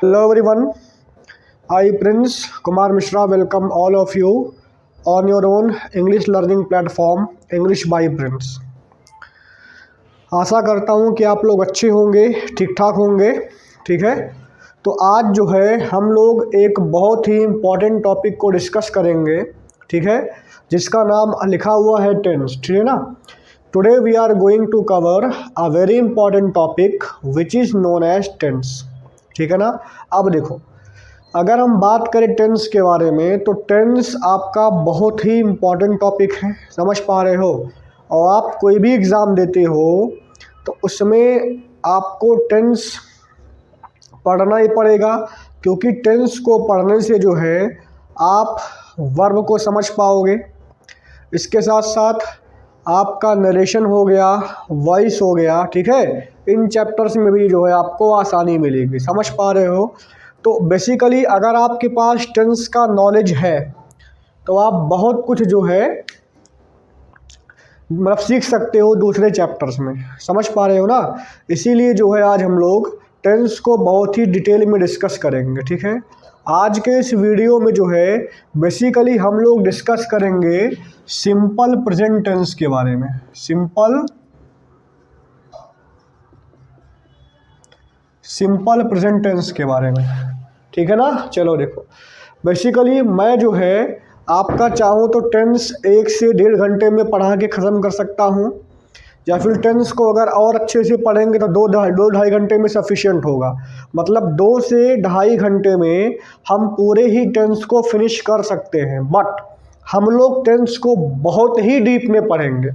Hello everyone, I Prince Kumar Mishra welcome all of you on your own English learning platform English by Prince। आशा करता हूँ कि आप लोग अच्छे होंगे, ठीक ठाक होंगे, ठीक है। तो आज जो है हम लोग एक बहुत ही इम्पॉर्टेंट टॉपिक को डिस्कस करेंगे, ठीक है, जिसका नाम लिखा हुआ है टेंस, ठीक है ना। Today we are going to cover a very important topic which is known as tense, ठीक है ना। अब देखो, अगर हम बात करें टेंस के बारे में तो टेंस आपका बहुत ही इम्पॉर्टेंट टॉपिक है, समझ पा रहे हो। और आप कोई भी एग्ज़ाम देते हो तो उसमें आपको टेंस पढ़ना ही पड़ेगा, क्योंकि टेंस को पढ़ने से जो है आप वर्ब को समझ पाओगे। इसके साथ साथ आपका नरेशन हो गया, वॉइस हो गया, ठीक है। इन चैप्टर्स में भी जो है आपको आसानी मिलेगी, समझ पा रहे हो। तो बेसिकली अगर आपके पास टेंस का नॉलेज है तो आप बहुत कुछ जो है मतलब सीख सकते हो दूसरे चैप्टर्स में, समझ पा रहे हो ना। इसीलिए जो है आज हम लोग टेंस को बहुत ही डिटेल में डिस्कस करेंगे, ठीक है। आज के इस वीडियो में जो है बेसिकली हम लोग डिस्कस करेंगे सिंपल प्रेजेंट टेंस के बारे में, सिंपल प्रेजेंट टेंस के बारे में, ठीक है ना। चलो देखो, बेसिकली मैं जो है आपका चाहूँ तो टेंस 1 से 1.5 घंटे में पढ़ा के ख़त्म कर सकता हूँ, या फिर टेंस को अगर और अच्छे से पढ़ेंगे तो दो ढाई घंटे में सफिशिएंट होगा। मतलब 2 से ढाई घंटे में हम पूरे ही टेंस को फिनिश कर सकते हैं। बट हम लोग टेंस को बहुत ही डीप में पढ़ेंगे,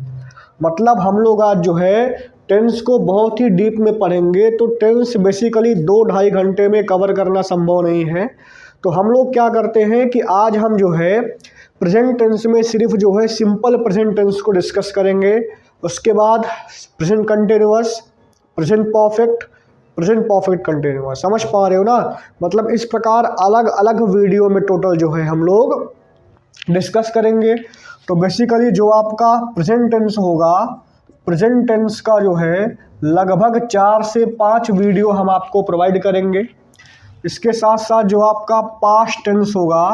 मतलब हम लोग आज जो है टेंस को बहुत ही डीप में पढ़ेंगे। तो टेंस बेसिकली 2 ढाई घंटे में कवर करना संभव नहीं है। तो हम लोग क्या करते हैं कि आज हम जो है प्रेजेंट टेंस में सिर्फ जो है सिंपल प्रेजेंट टेंस को डिस्कस करेंगे। उसके बाद present continuous, present perfect continuous, समझ पा रहे हो ना। मतलब इस प्रकार अलग अलग वीडियो में टोटल जो है हम लोग डिस्कस करेंगे। तो बेसिकली जो आपका प्रेजेंट टेंस होगा, प्रेजेंट टेंस का जो है लगभग 4 से 5 वीडियो हम आपको प्रोवाइड करेंगे। इसके साथ साथ जो आपका पास्ट टेंस होगा,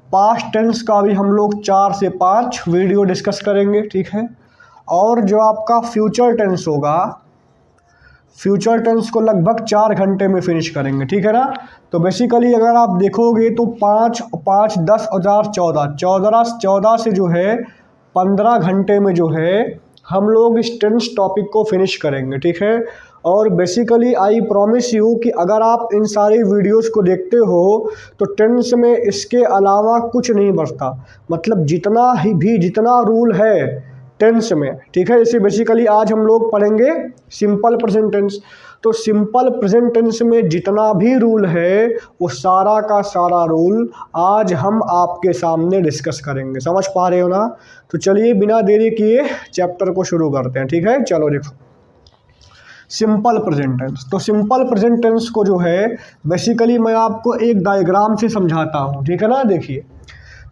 पास्ट टेंस का भी हम लोग 4 से 5 वीडियो डिस्कस करेंगे, ठीक है। और जो आपका फ्यूचर टेंस होगा, फ्यूचर टेंस को लगभग 4 घंटे में फिनिश करेंगे, ठीक है ना। तो बेसिकली अगर आप देखोगे तो 5 5 10 और 14 से जो है 15 घंटे में जो है हम लोग इस टेंस टॉपिक को फिनिश करेंगे, ठीक है। और बेसिकली आई प्रॉमिस यू कि अगर आप इन सारी वीडियोस को देखते हो तो टेंस में इसके अलावा कुछ नहीं बचता। मतलब जितना रूल है टेंस में, ठीक है। जैसे बेसिकली आज हम लोग पढ़ेंगे सिंपल प्रेजेंट टेंस। तो सिंपल प्रेजेंट टेंस में जितना भी रूल है वो सारा का सारा रूल आज हम आपके सामने डिस्कस करेंगे, समझ पा रहे हो ना। तो चलिए बिना देरी किए चैप्टर को शुरू करते हैं, ठीक है। चलो देखो, सिंपल प्रेजेंट टेंस। तो सिंपल प्रेजेंट टेंस को जो है बेसिकली मैं आपको एक डायग्राम से समझाता हूँ, ठीक है ना। देखिए,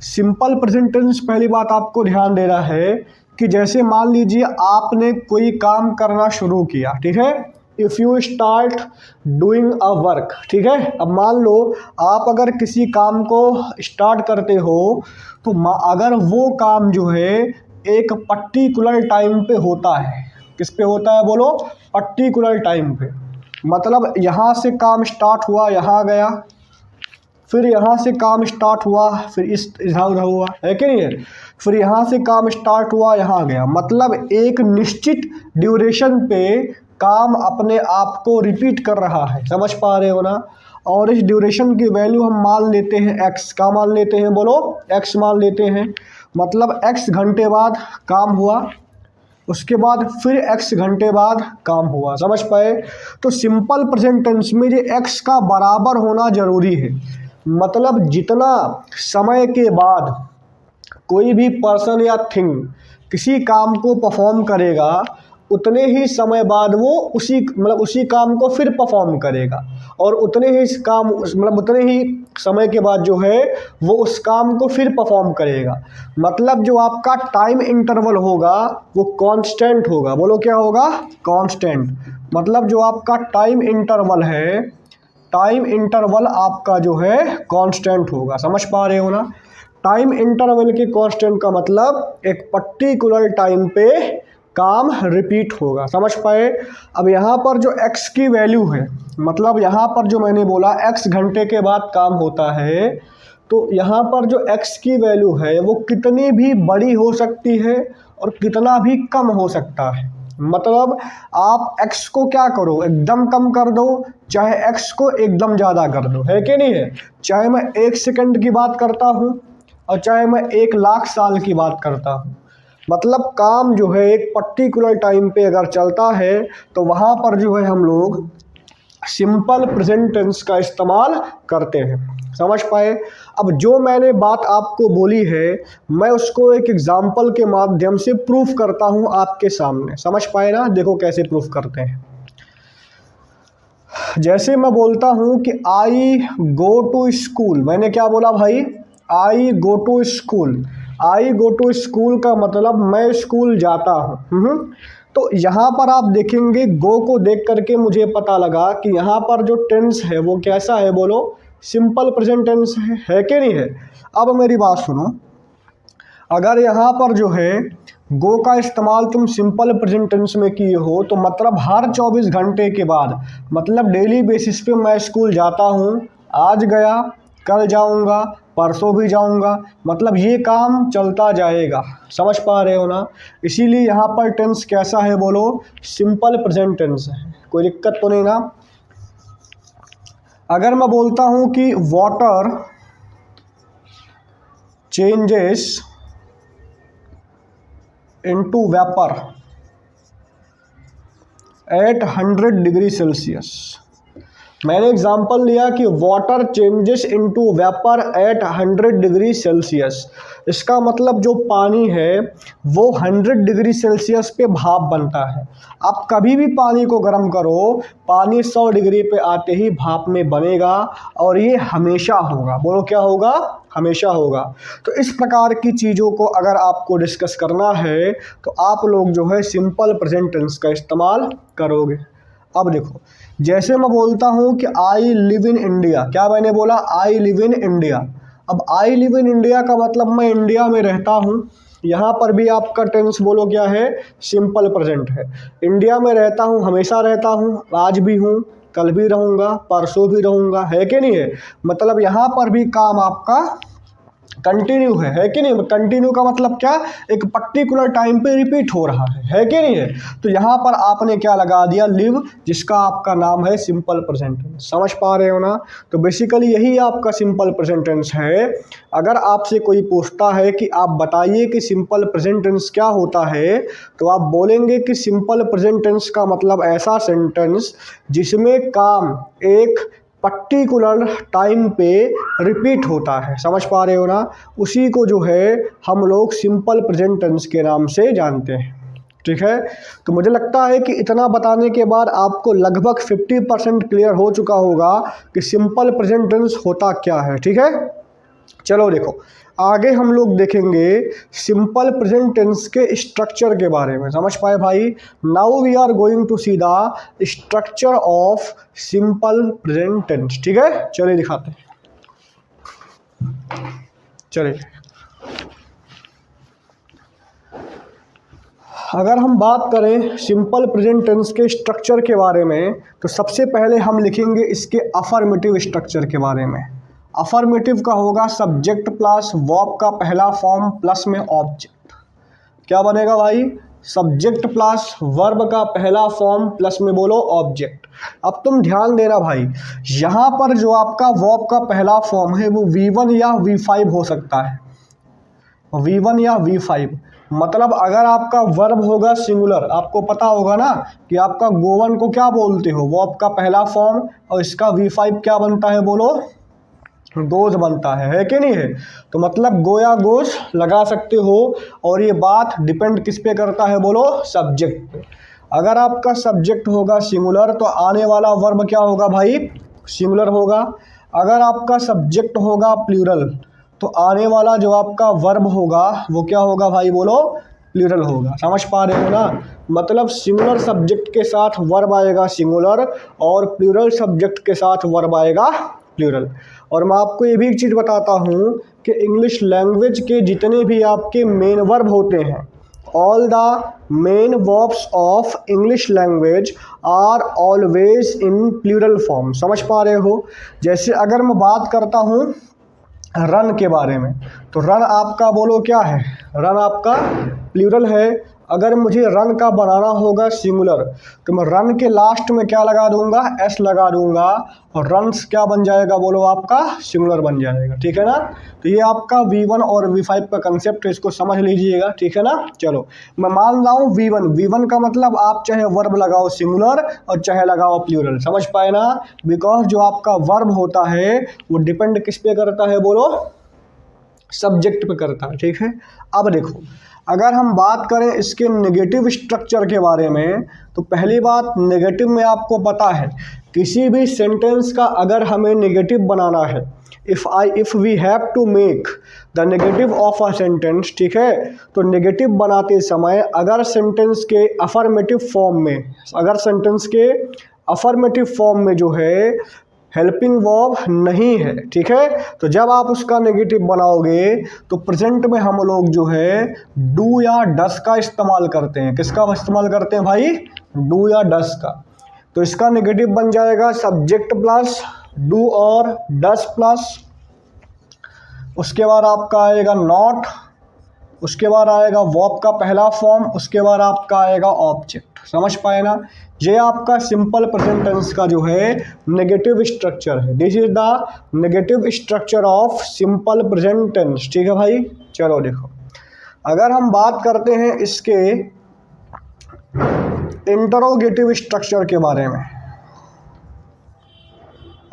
सिंपल प्रेजेंट टेंस पहली बात आपको ध्यान देना है कि जैसे मान लीजिए आपने कोई काम करना शुरू किया, ठीक है। If you start doing a work, ठीक है। अब मान लो आप अगर किसी काम को स्टार्ट करते हो तो अगर वो काम जो है एक पर्टिकुलर टाइम पे होता है, किस पे होता है बोलो, पर्टिकुलर टाइम पे। मतलब यहाँ से काम स्टार्ट हुआ, यहाँ गया, फिर यहाँ से काम स्टार्ट हुआ, फिर इस इधर उधर हुआ, है कि नहीं है। फिर यहाँ से काम स्टार्ट हुआ, यहाँ गया। मतलब एक निश्चित ड्यूरेशन पे काम अपने आप को रिपीट कर रहा है, समझ पा रहे हो ना। और इस ड्यूरेशन की वैल्यू हम मान लेते हैं एक्स। का मान लेते हैं बोलो, एक्स मान लेते हैं। मतलब एक्स घंटे बाद काम हुआ, उसके बाद फिर एक्स घंटे बाद काम हुआ, समझ पाए। तो सिंपल प्रेजेंट टेंस में ये एक्स का बराबर होना जरूरी है। मतलब जितना समय के बाद कोई भी पर्सन या थिंग किसी काम को परफॉर्म करेगा उतने ही समय बाद वो उसी काम को फिर परफॉर्म करेगा, और उतने ही समय के बाद जो है वो उस काम को फिर परफॉर्म करेगा। मतलब जो आपका टाइम इंटरवल होगा वो कांस्टेंट होगा। बोलो क्या होगा, कांस्टेंट। मतलब जो आपका टाइम इंटरवल है टाइम इंटरवल आपका जो है कांस्टेंट होगा। समझ पा रहे हो ना? टाइम इंटरवल के कांस्टेंट का मतलब एक पर्टिकुलर टाइम पे काम रिपीट होगा। समझ पाए? अब यहाँ पर जो x की वैल्यू है, मतलब यहाँ पर जो मैंने बोला x घंटे के बाद काम होता है, तो यहाँ पर जो x की वैल्यू है वो कितनी भी बड़ी हो सकती है और कितना भी कम हो सकता है। मतलब आप x को क्या करो, एकदम कम कर दो, चाहे x को एकदम ज़्यादा कर दो, है कि नहीं है? चाहे मैं 1 सेकंड की बात करता हूँ और चाहे मैं 1 लाख साल की बात करता हूँ, मतलब काम जो है एक पर्टिकुलर टाइम पे अगर चलता है तो वहाँ पर जो है हम लोग सिंपल प्रेजेंट टेंस का इस्तेमाल करते हैं। समझ पाए? अब जो मैंने बात आपको बोली है मैं उसको एक एग्जाम्पल के माध्यम से प्रूफ करता हूँ आपके सामने। समझ पाए ना? देखो कैसे प्रूफ करते हैं। जैसे मैं बोलता हूँ कि आई गो टू स्कूल, मैंने क्या बोला भाई? I go to school. I go to school का मतलब मैं स्कूल जाता हूँ। तो यहाँ पर आप देखेंगे गो को देख करके मुझे पता लगा कि यहाँ पर जो टेंस है वो कैसा है, बोलो? सिंपल प्रेजेंट टेंस है कि नहीं है? अब मेरी बात सुनो, अगर यहाँ पर जो है गो का इस्तेमाल तुम सिंपल प्रेजेंट टेंस में किए हो तो मतलब हर 24 घंटे के बाद, मतलब डेली बेसिस पे मैं स्कूल जाता हूँ, आज गया, कल जाऊँगा, परसों भी जाऊँगा, मतलब ये काम चलता जाएगा। समझ पा रहे हो ना? इसीलिए यहाँ पर टेंस कैसा है, बोलो? सिंपल प्रेजेंट टेंस है। कोई दिक्कत तो नहीं ना? अगर मैं बोलता हूँ कि water changes into vapor at 100 degree Celsius, मैंने एग्जांपल लिया कि water changes into vapour eight 100 degree Celsius. इसका मतलब जो पानी है वो 100 डिग्री सेल्सियस पे भाप बनता है। आप कभी भी पानी को गर्म करो, पानी 100 डिग्री पे आते ही भाप में बनेगा और ये हमेशा होगा। बोलो क्या होगा? हमेशा होगा। तो इस प्रकार की चीज़ों को अगर आपको डिस्कस करना है तो आप लोग जो है सिंपल प्रेजेंट टेंस का इस्तेमाल करोगे। अब देखो, जैसे मैं बोलता हूँ कि आई लिव इन इंडिया, क्या मैंने बोला? I live in India. अब आई लिव इन इंडिया का मतलब मैं इंडिया में रहता हूँ। यहाँ पर भी आपका टेंस बोलो क्या है? सिंपल प्रेजेंट है। इंडिया में रहता हूँ, हमेशा रहता हूँ, आज भी हूँ, कल भी रहूँगा, परसों भी रहूँगा, है कि नहीं है? मतलब यहाँ पर भी काम आपका कंटिन्यू है कि नहीं? कंटिन्यू का मतलब क्या? एक पर्टिकुलर टाइम पे रिपीट हो रहा है कि नहीं है? तो यहाँ पर आपने क्या लगा दिया? लिव, जिसका आपका नाम है सिंपल प्रेजेंट टेंस। समझ पा रहे हो ना? तो बेसिकली यही आपका सिंपल प्रेजेंट टेंस है। अगर आपसे कोई पूछता है कि आप बताइए कि सिंपल प्रेजेंट टेंस क्या होता है, तो आप बोलेंगे कि सिंपल प्रेजेंट टेंस का मतलब ऐसा सेंटेंस जिसमें काम एक पर्टिकुलर टाइम पे रिपीट होता है। समझ पा रहे हो ना? उसी को जो है हम लोग सिंपल प्रेजेंट टेंस के नाम से जानते हैं। ठीक है? तो मुझे लगता है कि इतना बताने के बाद आपको लगभग 50% क्लियर हो चुका होगा कि सिंपल प्रेजेंट टेंस होता क्या है। ठीक है? चलो देखो, आगे हम लोग देखेंगे सिंपल प्रेजेंट टेंस के स्ट्रक्चर के बारे में। समझ पाए भाई? Now we are going to see the structure of simple present tense. ठीक है? चलिए दिखाते हैं। चलिए, अगर हम बात करें सिंपल प्रेजेंट टेंस के स्ट्रक्चर के बारे में तो सबसे पहले हम लिखेंगे इसके अफर्मेटिव स्ट्रक्चर के बारे में। अफर्मेटिव का होगा सब्जेक्ट प्लस वर्ब का पहला फॉर्म प्लस में ऑब्जेक्ट। क्या बनेगा भाई? सब्जेक्ट प्लस वर्ब का पहला फॉर्म प्लस में बोलो ऑब्जेक्ट। अब तुम ध्यान देना भाई, यहाँ पर जो आपका वर्ब का पहला फॉर्म है वो V1 या V5 हो सकता है। V1 या V5 मतलब अगर आपका वर्ब होगा सिंगुलर, आपको पता होगा ना कि आपका गोवन को क्या बोलते हो? वर्ब का पहला फॉर्म, और इसका V5 क्या बनता है? बोलो, गोज बनता है कि नहीं है? तो मतलब गोया गोज लगा सकते हो। और ये बात डिपेंड किस पे करता है? बोलो, सब्जेक्ट पे। अगर आपका सब्जेक्ट होगा सिंगुलर तो आने वाला वर्ब क्या होगा भाई? सिंगुलर होगा। अगर आपका सब्जेक्ट होगा प्लूरल तो आने वाला जो आपका वर्ब होगा वो क्या होगा भाई? बोलो, प्लूरल होगा। समझ पा रहे हो ना, मतलब सिंगुलर सब्जेक्ट के साथ वर्ब आएगा सिंगुलर और प्लूरल सब्जेक्ट के साथ वर्ब आएगा प्लूरल। और मैं आपको ये भी एक चीज़ बताता हूँ कि इंग्लिश लैंग्वेज के जितने भी आपके मेन वर्ब होते हैं, all the main verbs of English language are always in plural form. समझ पा रहे हो। जैसे अगर मैं बात करता हूँ रन के बारे में, तो रन आपका बोलो क्या है, रन आपका प्लूरल है। अगर मुझे रन का बनाना होगा सिंगुलर, तो मैं रन के लास्ट में क्या लगा दूंगा, एस लगा दूंगा, और रन्स क्या बन जाएगा बोलो, आपका सिंगुलर बन जाएगा। ठीक है ना। तो ये आपका V1 और V5 का कंसेप्ट है, इसको समझ लीजिएगा। ठीक है ना। चलो मैं मान रहा हूँ V1 का मतलब आप चाहे वर्ब लगाओ सिंगुलर और चाहे लगाओ प्लूरल। समझ पाए ना। बिकॉज जो आपका वर्ब होता है वो डिपेंड किस पे करता है बोलो, सब्जेक्ट पे करता है। ठीक है। अब देखो, अगर हम बात करें इसके नेगेटिव स्ट्रक्चर के बारे में, तो पहली बात नेगेटिव में आपको पता है किसी भी सेंटेंस का अगर हमें नेगेटिव बनाना है, if we have to make the negative of a sentence, ठीक है, तो नेगेटिव बनाते समय अगर सेंटेंस के अफर्मेटिव फॉर्म में, अगर सेंटेंस के अफर्मेटिव फॉर्म में जो है हेल्पिंग वर्ब नहीं है, ठीक है, तो जब आप उसका नेगेटिव बनाओगे तो प्रेजेंट में हम लोग जो है डू या डस का इस्तेमाल करते हैं। किसका इस्तेमाल करते हैं भाई, डू या डस का। तो इसका नेगेटिव बन जाएगा सब्जेक्ट प्लस डू और डस प्लस, उसके बाद आपका आएगा नॉट, उसके बाद आएगा वर्ब का पहला फॉर्म, उसके बाद आपका आएगा ऑब्जेक्ट। समझ पाए ना। ये आपका सिंपल प्रेजेंट टेंस का जो है नेगेटिव स्ट्रक्चर है। This is the negative structure of simple present tense. ठीक है भाई। चलो देखो, अगर हम बात करते हैं इसके इंटरोगेटिव स्ट्रक्चर के बारे में,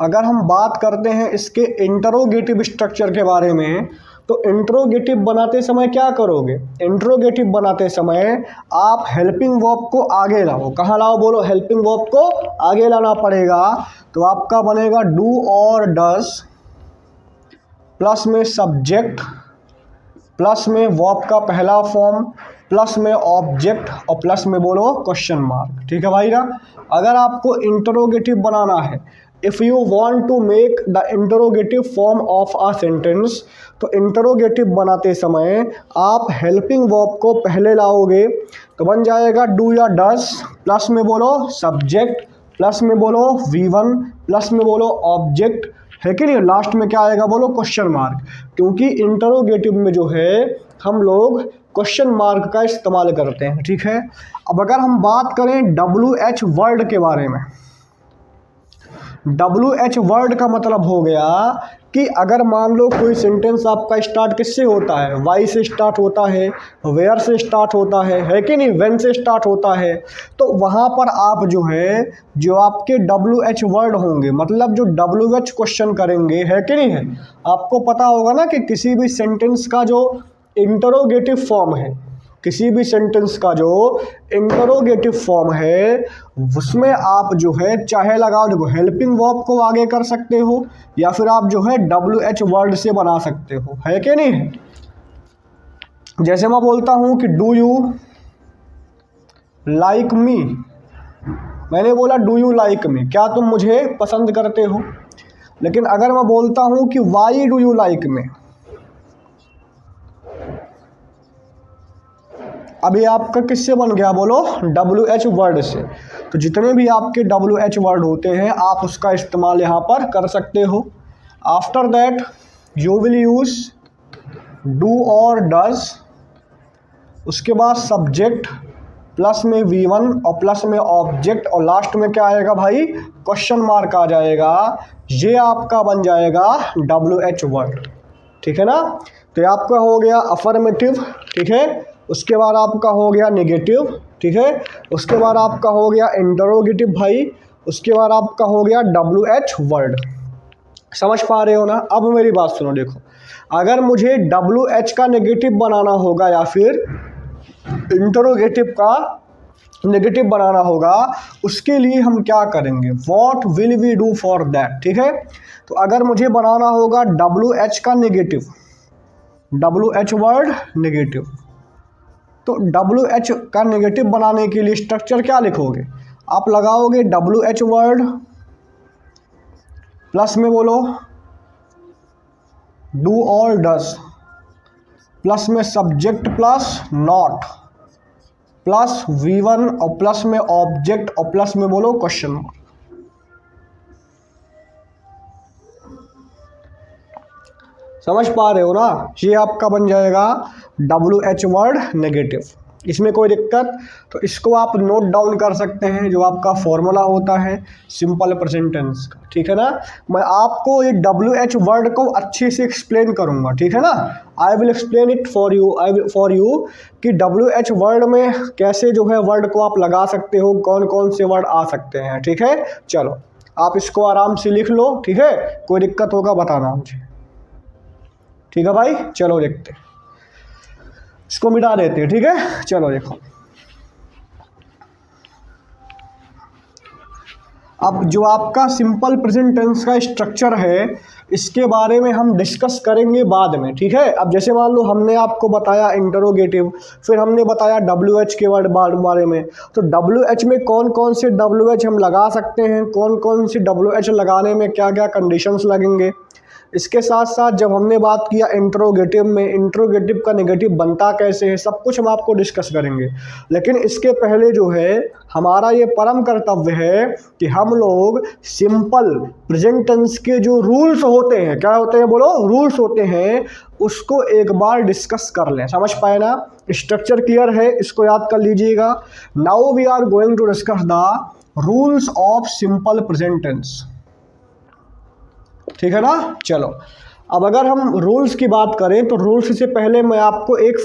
अगर हम बात करते हैं इसके इंटरोगेटिव स्ट्रक्चर के बारे में, तो इंट्रोगेटिव बनाते समय क्या करोगे, इंट्रोगेटिव बनाते समय आप हेल्पिंग वर्ब को आगे लाओ। कहाँ लाओ बोलो, हेल्पिंग वर्ब को आगे लाना पड़ेगा। तो आपका बनेगा डू और डस, प्लस में सब्जेक्ट, प्लस में वर्ब का पहला फॉर्म, प्लस में ऑब्जेक्ट, और प्लस में बोलो क्वेश्चन मार्क। ठीक है भाई ना। अगर आपको इंटरोगेटिव बनाना है, if you want to make the interrogative form of a sentence, तो इंटरोगेटिव बनाते समय आप हेल्पिंग वर्ब को पहले लाओगे, तो बन जाएगा डू या डस, प्लस में बोलो सब्जेक्ट, प्लस में बोलो V1, प्लस में बोलो ऑब्जेक्ट, है कि नहीं, लास्ट में क्या आएगा बोलो क्वेश्चन मार्क। क्योंकि इंटरोगेटिव में जो है हम लोग क्वेश्चन मार्क का इस्तेमाल करते हैं। ठीक है। अब अगर हम बात करें WH वर्ड के बारे में, WH वर्ड का मतलब हो गया कि अगर मान लो कोई सेंटेंस आपका स्टार्ट किससे होता है, वाई से स्टार्ट होता है, वेयर से स्टार्ट होता है कि नहीं, व्हेन से स्टार्ट होता है, तो वहाँ पर आप जो है जो आपके WH वर्ड होंगे, मतलब जो WH क्वेश्चन करेंगे, है कि नहीं है। आपको पता होगा ना कि किसी भी सेंटेंस का जो इंटरोगेटिव फॉर्म है, किसी भी सेंटेंस का जो इंटरोगेटिव फॉर्म है, उसमें आप जो है चाहे लगाओ, देखो हेल्पिंग वर्ब को आगे कर सकते हो या फिर आप जो है WH वर्ड से बना सकते हो, है कि नहीं है। जैसे मैं बोलता हूँ कि डू यू लाइक मी, मैंने बोला डू यू लाइक मी, क्या तुम मुझे पसंद करते हो। लेकिन अगर मैं बोलता हूँ कि why do you like me, अभी आपका किससे बन गया बोलो, WH वर्ड से। तो जितने भी आपके WH वर्ड होते हैं आप उसका इस्तेमाल यहाँ पर कर सकते हो। After that you will use do और डज, उसके बाद सब्जेक्ट, प्लस में V1 और प्लस में ऑब्जेक्ट, और लास्ट में क्या आएगा भाई, क्वेश्चन मार्क आ जाएगा। ये आपका बन जाएगा WH वर्ड। ठीक है ना। तो ये आपका हो गया अफर्मेटिव, ठीक है, उसके बाद आपका हो गया नेगेटिव, ठीक है, उसके बाद आपका हो गया इंटरोगेटिव भाई, उसके बाद आपका हो गया WH वर्ड। समझ पा रहे हो ना। अब मेरी बात सुनो, देखो अगर मुझे WH का नेगेटिव बनाना होगा या फिर इंटरोगेटिव का नेगेटिव बनाना होगा, उसके लिए हम क्या करेंगे, what will we do for that. ठीक है। तो अगर मुझे बनाना होगा WH का नेगेटिव, WH वर्ड नेगेटिव, तो WH का नेगेटिव बनाने के लिए स्ट्रक्चर क्या लिखोगे, आप लगाओगे WH वर्ड प्लस में बोलो डू और डस, प्लस में subject plus not, plus V1 और प्लस में ऑब्जेक्ट और प्लस में बोलो क्वेश्चन मार्क। समझ पा रहे हो ना, ये आपका बन जाएगा WH वर्ड नेगेटिव। इसमें कोई दिक्कत, तो इसको आप नोट डाउन कर सकते हैं, जो आपका फॉर्मूला होता है सिंपल प्रेजेंट टेंस का, ठीक है ना। मैं आपको ये WH वर्ड को अच्छे से एक्सप्लेन करूंगा, ठीक है ना। I will explain it for you कि WH वर्ड में कैसे जो है वर्ड को आप लगा सकते हो, कौन कौन से वर्ड आ सकते हैं, ठीक है। चलो आप इसको आराम से लिख लो, ठीक है, कोई दिक्कत होगा बताना मुझे, ठीक है भाई। चलो देखते, इसको मिटा देते हैं, ठीक है। चलो देखो, अब जो आपका सिंपल प्रेजेंट टेंस का स्ट्रक्चर है इसके बारे में हम डिस्कस करेंगे बाद में, ठीक है। अब जैसे मान लो हमने आपको बताया इंटरोगेटिव, फिर हमने बताया WH के वर्ड बारे में, तो WH में कौन कौन से WH हम लगा सकते हैं, कौन कौन से WH लगाने में क्या क्या कंडीशंस लगेंगे। इसके साथ साथ जब हमने बात किया इंटरोगेटिव में, इंटरोगेटिव का नेगेटिव बनता कैसे है, सब कुछ हम आपको डिस्कस करेंगे। लेकिन इसके पहले जो है हमारा ये परम कर्तव्य है कि हम लोग सिंपल प्रेजेंट टेंस के जो रूल्स होते हैं, क्या होते हैं बोलो, रूल्स होते हैं, उसको एक बार डिस्कस कर लें। समझ पाए ना, स्ट्रक्चर क्लियर है, इसको याद कर लीजिएगा। Now we are going to discuss the rules of simple present tense, ठीक है ना। चलो अब अगर हम रूल्स की बात करें तो रूल्स से पहले मैं आपको एक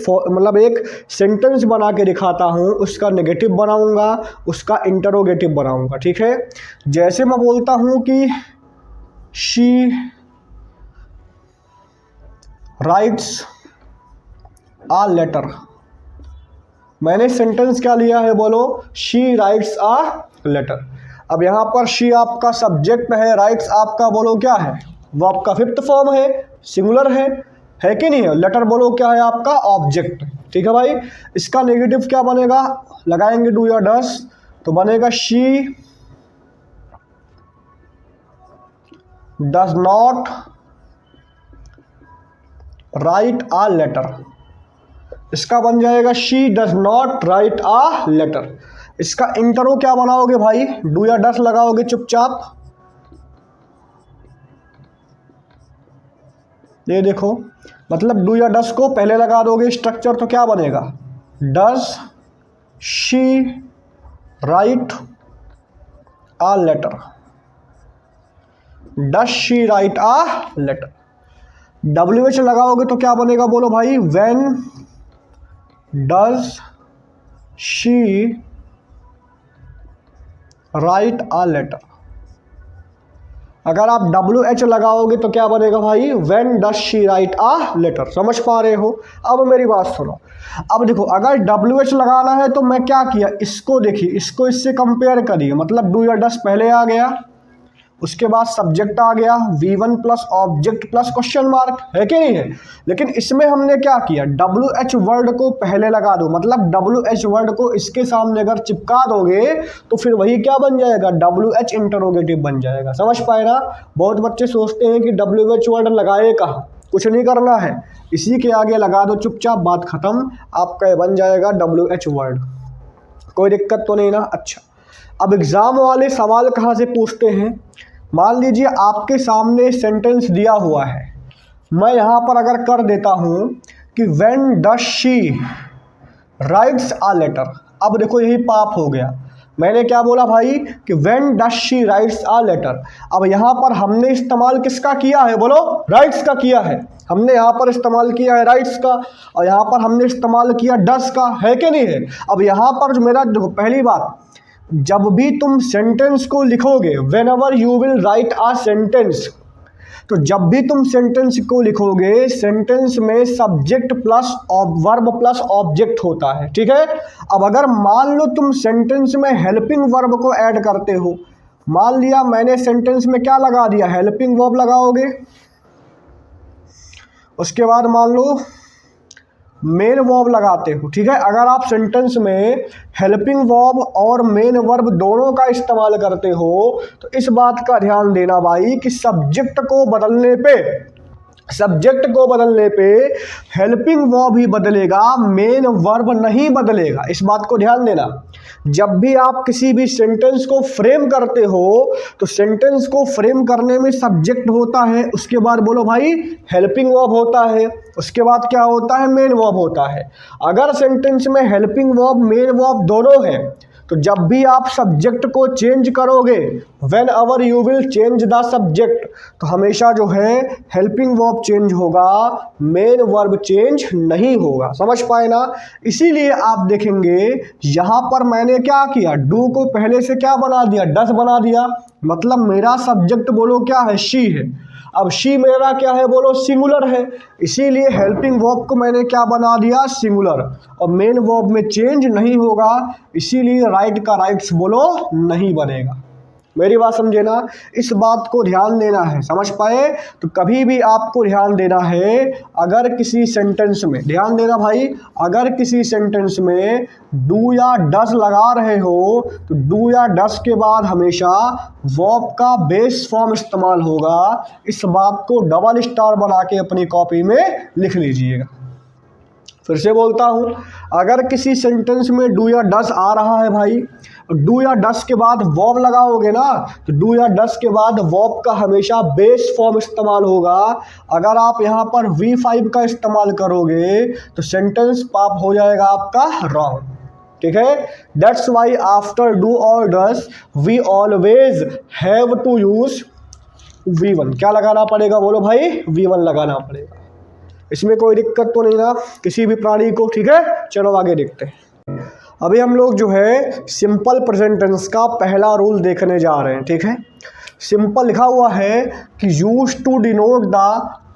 सेंटेंस बना के दिखाता हूँ, उसका नेगेटिव बनाऊंगा, उसका इंटरोगेटिव बनाऊंगा, ठीक है। जैसे मैं बोलता हूँ कि शी राइट्स आ लेटर, मैंने सेंटेंस क्या लिया है बोलो, शी राइट्स आ लेटर। अब यहाँ पर शी आपका सब्जेक्ट है, राइट्स आपका बोलो क्या है, वो आपका फिफ्थ फॉर्म है, सिंगुलर है कि नहीं है। लेटर बोलो क्या है आपका, ऑब्जेक्ट, ठीक है भाई। इसका नेगेटिव क्या बनेगा, लगाएंगे डू या डस, तो बनेगा she does not write a letter. इसका बन जाएगा she does not write a letter. इसका इंटरो क्या बनाओगे भाई, डू या डस लगाओगे चुपचाप, ये देखो, मतलब डू या डस को पहले लगा दोगे स्ट्रक्चर, तो क्या बनेगा, does she write a letter, does she write a letter. WH लगाओगे तो क्या बनेगा बोलो भाई, when does she write a letter. अगर आप WH लगाओगे तो क्या बनेगा भाई, when does she write a letter. समझ पा रहे हो। अब मेरी बात सुनो, अब देखो अगर WH लगाना है तो मैं क्या किया, इसको देखिए, इसको इससे कंपेयर करिए, मतलब डू या डस पहले आ गया, उसके बाद सब्जेक्ट आ गया, V1 plus object plus question mark, है कि नहीं है। लेकिन इसमें हमने क्या किया, WH वर्ड को पहले लगा दो, मतलब WH वर्ड को इसके सामने अगर चिपका दोगे तो फिर वही क्या बन जाएगा, WH इंटरोगेटिव बन जाएगा। समझ पाए ना। बहुत बच्चे सोचते हैं कि WH वर्ड लगाए कहाँ, कुछ नहीं करना है, इसी के आगे लगा दो चुपचाप, बात खत्म, आपका ये बन जाएगा WH वर्ड। कोई दिक्कत तो नहीं ना। अच्छा, अब एग्ज़ाम वाले सवाल कहाँ से पूछते हैं, मान लीजिए आपके सामने सेंटेंस दिया हुआ है, मैं यहाँ पर अगर कर देता हूँ कि when does she writes a letter. अब देखो यही पाप हो गया, मैंने क्या बोला भाई कि when does she writes a letter. अब यहाँ पर हमने इस्तेमाल किसका किया है बोलो, राइट्स का किया है, हमने यहाँ पर इस्तेमाल किया है राइट्स का, और यहाँ पर हमने इस्तेमाल किया डज का, है कि नहीं है। अब यहाँ पर जो मेरा देखो, पहली बात, जब भी तुम सेंटेंस को लिखोगे, whenever you will write a sentence, तो जब भी तुम सेंटेंस को लिखोगे, सेंटेंस में subject plus verb plus object होता है, ठीक है। अब अगर मान लो तुम सेंटेंस में हेल्पिंग वर्ब को ऐड करते हो, मान लिया मैंने सेंटेंस में क्या लगा दिया, हेल्पिंग वर्ब लगाओगे, उसके बाद मान लो मेन वर्ब लगाते हो, ठीक है। अगर आप सेंटेंस में हेल्पिंग वर्ब और मेन वर्ब दोनों का इस्तेमाल करते हो तो इस बात का ध्यान देना भाई कि सब्जेक्ट को बदलने पे हेल्पिंग वर्ब ही बदलेगा, मेन वर्ब नहीं बदलेगा। इस बात को ध्यान देना। जब भी आप किसी भी सेंटेंस को फ्रेम करते हो तो सेंटेंस को फ्रेम करने में सब्जेक्ट होता है, उसके बाद बोलो भाई हेल्पिंग वर्ब होता है, उसके बाद क्या होता है, मेन वर्ब होता है। अगर सेंटेंस में हेल्पिंग वर्ब मेन वर्ब दोनों है तो जब भी आप सब्जेक्ट को चेंज करोगे, when ever you will change the subject, तो हमेशा जो है हेल्पिंग वर्ब चेंज होगा, मेन वर्ब चेंज नहीं होगा। समझ पाए ना। इसीलिए आप देखेंगे यहाँ पर मैंने क्या किया, डू को पहले से क्या बना दिया, डस बना दिया। मतलब मेरा सब्जेक्ट बोलो क्या है, शी है। अब शी मेरा क्या है, बोलो सिंगुलर है। इसीलिए हेल्पिंग वर्ब को मैंने क्या बना दिया, सिंगुलर, और मेन वर्ब में चेंज नहीं होगा, इसीलिए राइट का राइट्स बोलो नहीं बनेगा। मेरी बात समझे ना। इस बात को ध्यान देना है, समझ पाए। तो कभी भी आपको ध्यान देना है, अगर किसी सेंटेंस में, ध्यान देना भाई, अगर किसी सेंटेंस में डू या डस लगा रहे हो तो डू या डस के बाद हमेशा वर्ब का बेस फॉर्म इस्तेमाल होगा। इस बात को डबल स्टार बना के अपनी कॉपी में लिख लीजिएगा। फिर से बोलता हूँ, अगर किसी सेंटेंस में डू या डस आ रहा है भाई, डू या डस के बाद वर्ब लगाओगे ना, तो डू या डस के बाद वर्ब का हमेशा बेस फॉर्म इस्तेमाल होगा। अगर आप यहाँ पर V5 का इस्तेमाल करोगे तो सेंटेंस पाप हो जाएगा आपका रॉन्ग, ठीक है। दैट्स वाई आफ्टर डू और does we always have to use V1। क्या लगाना पड़ेगा, बोलो भाई, V1 लगाना पड़ेगा। इसमें कोई दिक्कत तो नहीं ना किसी भी प्राणी को, ठीक है। चलो आगे देखते हैं। अभी हम लोग जो है सिंपल प्रेजेंट टेंस का पहला रूल देखने जा रहे हैं, ठीक है। सिंपल लिखा हुआ है कि use to denote the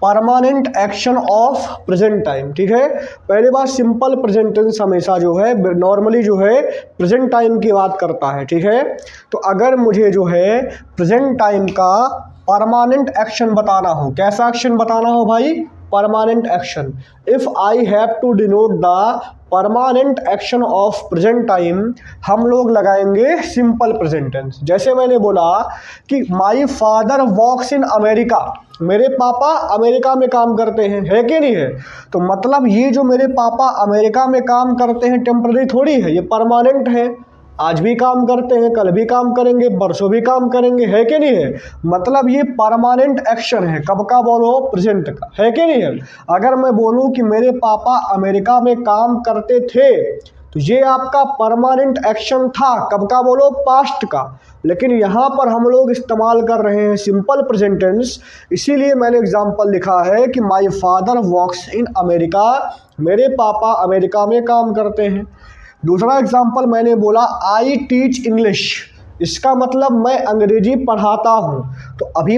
permanent action of present time, ठीक है। पहली बात, सिंपल प्रेजेंट टेंस हमेशा जो है नॉर्मली जो है प्रेजेंट टाइम की बात करता है, ठीक है। तो अगर मुझे जो है प्रेजेंट टाइम का परमानेंट एक्शन बताना हो, कैसा एक्शन बताना हो भाई, permanent action. If I have to denote the permanent action of present time, हम लोग लगाएंगे सिंपल प्रेजेंट टेंस। जैसे मैंने बोला कि my father works in America, मेरे पापा अमेरिका में काम करते हैं, है कि नहीं है। तो मतलब ये जो मेरे पापा अमेरिका में काम करते हैं टेम्पररी थोड़ी है, ये परमानेंट है। आज भी काम करते हैं, कल भी काम करेंगे, परसों भी काम करेंगे, है कि नहीं है। मतलब ये परमानेंट एक्शन है, कब का बोलो, प्रेजेंट का, है कि नहीं है। अगर मैं बोलूं कि मेरे पापा अमेरिका में काम करते थे तो ये आपका परमानेंट एक्शन था, कब का बोलो, पास्ट का। लेकिन यहाँ पर हम लोग इस्तेमाल कर रहे हैं सिंपल प्रेजेंट टेंस, इसीलिए मैंने एग्जांपल लिखा है कि my father works in America, मेरे पापा अमेरिका में काम करते हैं। दूसरा एग्जांपल मैंने बोला आई टीच इंग्लिश, इसका मतलब मैं अंग्रेजी पढ़ाता हूँ। तो अभी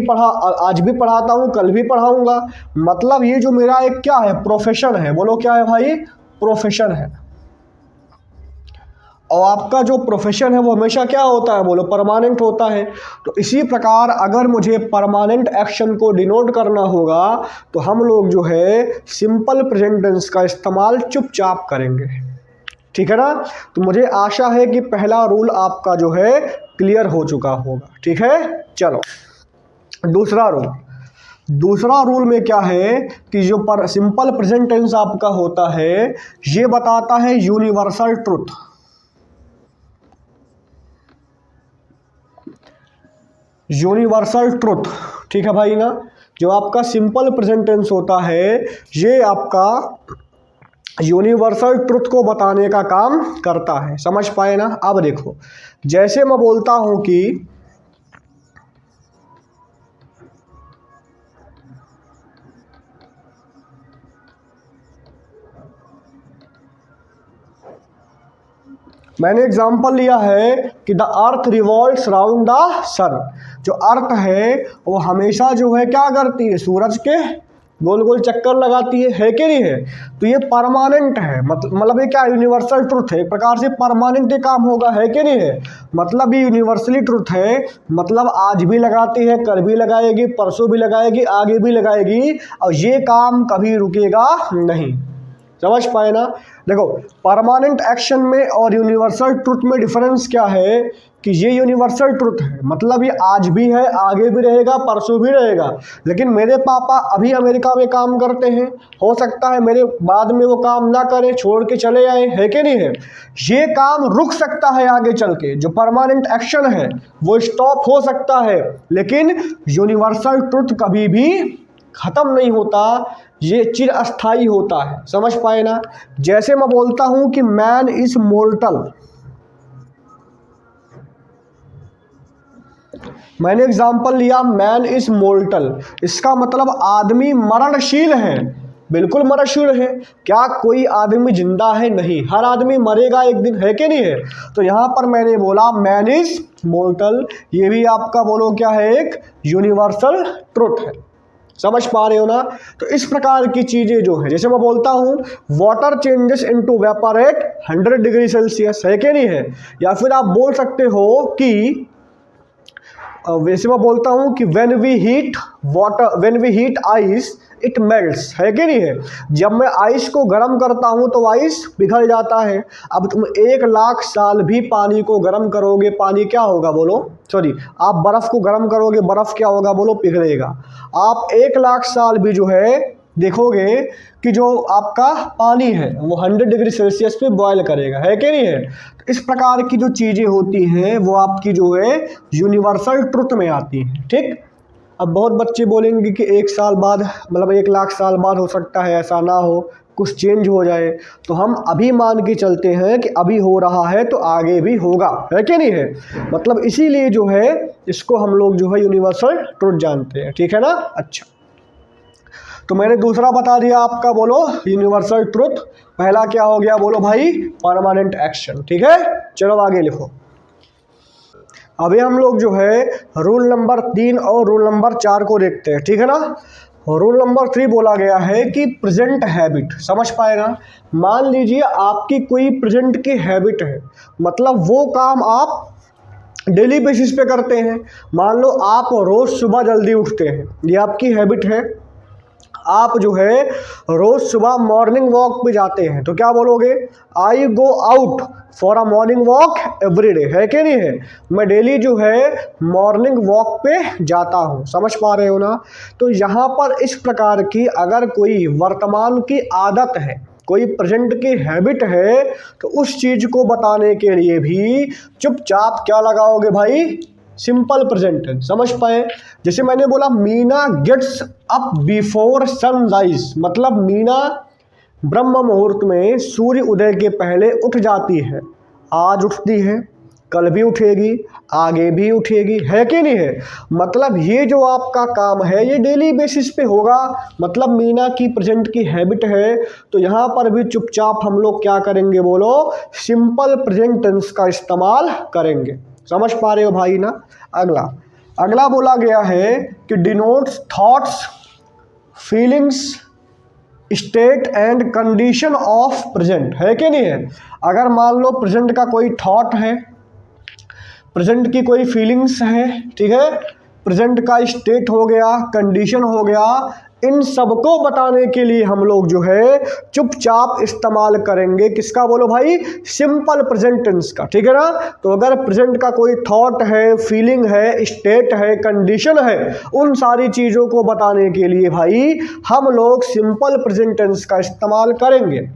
आज भी पढ़ाता हूँ, कल भी पढ़ाऊँगा। मतलब ये जो मेरा एक क्या है, प्रोफेशन है। बोलो क्या है भाई, प्रोफेशन है। और आपका जो प्रोफेशन है वो हमेशा क्या होता है, बोलो परमानेंट होता है। तो इसी प्रकार अगर मुझे परमानेंट एक्शन को डिनोट करना होगा तो हम लोग जो है सिंपल प्रेजेंट टेंस का इस्तेमाल चुपचाप करेंगे, ठीक है ना। तो मुझे आशा है कि पहला रूल आपका जो है क्लियर हो चुका होगा, ठीक है। चलो दूसरा रूल में क्या है कि जो सिंपल प्रेजेंट टेंस आपका होता है ये बताता है यूनिवर्सल ट्रुथ। यूनिवर्सल ट्रुथ, ठीक है भाई ना। जो आपका सिंपल प्रेजेंट टेंस होता है ये आपका यूनिवर्सल ट्रुथ को बताने का काम करता है, समझ पाए ना। अब देखो, जैसे मैं बोलता हूं कि मैंने एग्जांपल लिया है कि the earth revolves round the sun. जो अर्थ है वो हमेशा जो है क्या करती है, सूरज के गोल गोल चक्कर लगाती है कि नहीं है। तो ये परमानेंट है, मतलब ये क्या यूनिवर्सल ट्रुथ है, एक प्रकार से परमानेंट ही काम होगा, है कि नहीं है। मतलब ये यूनिवर्सली ट्रुथ है, मतलब आज भी लगाती है, कल भी लगाएगी, परसों भी लगाएगी, आगे भी लगाएगी, और ये काम कभी रुकेगा नहीं। समझ पाए ना। देखो परमानेंट एक्शन में और यूनिवर्सल ट्रुथ में डिफरेंस क्या है कि ये यूनिवर्सल ट्रुथ है, मतलब ये आज भी है, आगे भी रहेगा, परसों भी रहेगा। लेकिन मेरे पापा अभी अमेरिका में काम करते हैं, हो सकता है मेरे बाद में वो काम ना करें, छोड़ के चले आए, है कि नहीं है। ये काम रुक सकता है आगे चल के, जो परमानेंट एक्शन है वो स्टॉप हो सकता है, लेकिन यूनिवर्सल ट्रुथ कभी भी खत्म नहीं होता, ये चिरस्थायी होता है। समझ पाए ना। जैसे मैं बोलता हूं कि मैन इज मोर्टल, मैंने एग्जांपल लिया मैन इज मोर्टल, इसका मतलब आदमी मरणशील है, बिल्कुल मरणशील है। क्या कोई आदमी जिंदा है? नहीं, हर आदमी मरेगा एक दिन, है कि नहीं है। तो यहाँ पर मैंने बोला मैन इज मोर्टल, ये भी आपका बोलो क्या है, एक यूनिवर्सल ट्रुथ है। समझ पा रहे हो ना। तो इस प्रकार की चीजें जो है, जैसे मैं बोलता हूँ water changes into vapour eight 100 degree Celsius, है कि नहीं है। या फिर आप बोल सकते हो कि वैसे मैं बोलता हूँ कि when we heat ice it melts, है कि नहीं है। जब मैं आइस को गर्म करता हूँ तो आइस पिघल जाता है। अब तुम 1,00,000 साल भी पानी को गर्म करोगे, पानी क्या होगा बोलो, सॉरी आप बर्फ़ को गर्म करोगे, बर्फ़ क्या होगा बोलो, पिघलेगा। आप 1,00,000 साल भी जो है देखोगे कि जो आपका पानी है वो 100 डिग्री सेल्सियस पे बॉयल करेगा, है कि नहीं है। तो इस प्रकार की जो चीज़ें होती हैं वो आपकी जो है यूनिवर्सल ट्रुथ में आती हैं, ठीक। अब बहुत बच्चे बोलेंगे कि 1 साल बाद, मतलब 1,00,000 साल बाद हो सकता है ऐसा ना हो, कुछ चेंज हो जाए। तो हम अभी मान के चलते हैं कि अभी हो रहा है तो आगे भी होगा, है कि नहीं है। मतलब इसीलिए जो है इसको हम लोग जो है यूनिवर्सल ट्रुथ जानते हैं, ठीक है ना। अच्छा, तो मैंने दूसरा बता दिया आपका, बोलो यूनिवर्सल ट्रुथ। पहला क्या हो गया बोलो भाई, परमानेंट एक्शन, ठीक है। चलो आगे लिखो। अभी हम लोग जो है रूल नंबर 3 और रूल नंबर 4 को देखते हैं, ठीक है ना। रूल नंबर 3 बोला गया है कि प्रेजेंट हैबिट, समझ पाएगा। मान लीजिए आपकी कोई प्रेजेंट की हैबिट है, मतलब वो काम आप डेली बेसिस पे करते हैं। मान लो आप रोज सुबह जल्दी उठते हैं, ये आपकी हैबिट है। आप जो है रोज सुबह मॉर्निंग वॉक पे जाते हैं, तो क्या बोलोगे, I go out for a morning walk every day, है कि नहीं है। मैं डेली जो है मॉर्निंग वॉक पे जाता हूँ, समझ पा रहे हो ना। तो यहाँ पर इस प्रकार की अगर कोई वर्तमान की आदत है, कोई प्रेजेंट की हैबिट है, तो उस चीज को बताने के लिए भी चुपचाप क्या लगाओगे भाई, सिंपल प्रेजेंट टेंस। समझ पाए। जैसे मैंने बोला Meena gets up before sunrise, मतलब मीना ब्रह्म मुहूर्त में सूर्य उदय के पहले उठ जाती है। आज उठती है, कल भी उठेगी, आगे भी उठेगी, है कि नहीं है। मतलब ये जो आपका काम है ये डेली बेसिस पे होगा, मतलब मीना की प्रेजेंट की हैबिट है। तो यहाँ पर भी चुपचाप हम लोग क्या करेंगे बोलो, सिंपल प्रेजेंट टेंस का इस्तेमाल करेंगे। समझ पा रहे हो भाई ना। अगला बोला गया है कि denotes thoughts, feelings, state and condition of present, है कि नहीं है। अगर मान लो प्रेजेंट का कोई थॉट है, प्रेजेंट की कोई फीलिंग्स है, ठीक है, प्रेजेंट का स्टेट हो गया, कंडीशन हो गया, इन सबको बताने के लिए हम लोग जो है चुपचाप इस्तेमाल करेंगे किसका बोलो भाई, सिंपल प्रेजेंट टेंस का, ठीक है ना। तो अगर प्रेजेंट का कोई थॉट है, फीलिंग है, स्टेट है, कंडीशन है, उन सारी चीज़ों को बताने के लिए भाई हम लोग सिंपल प्रेजेंट टेंस का इस्तेमाल करेंगे।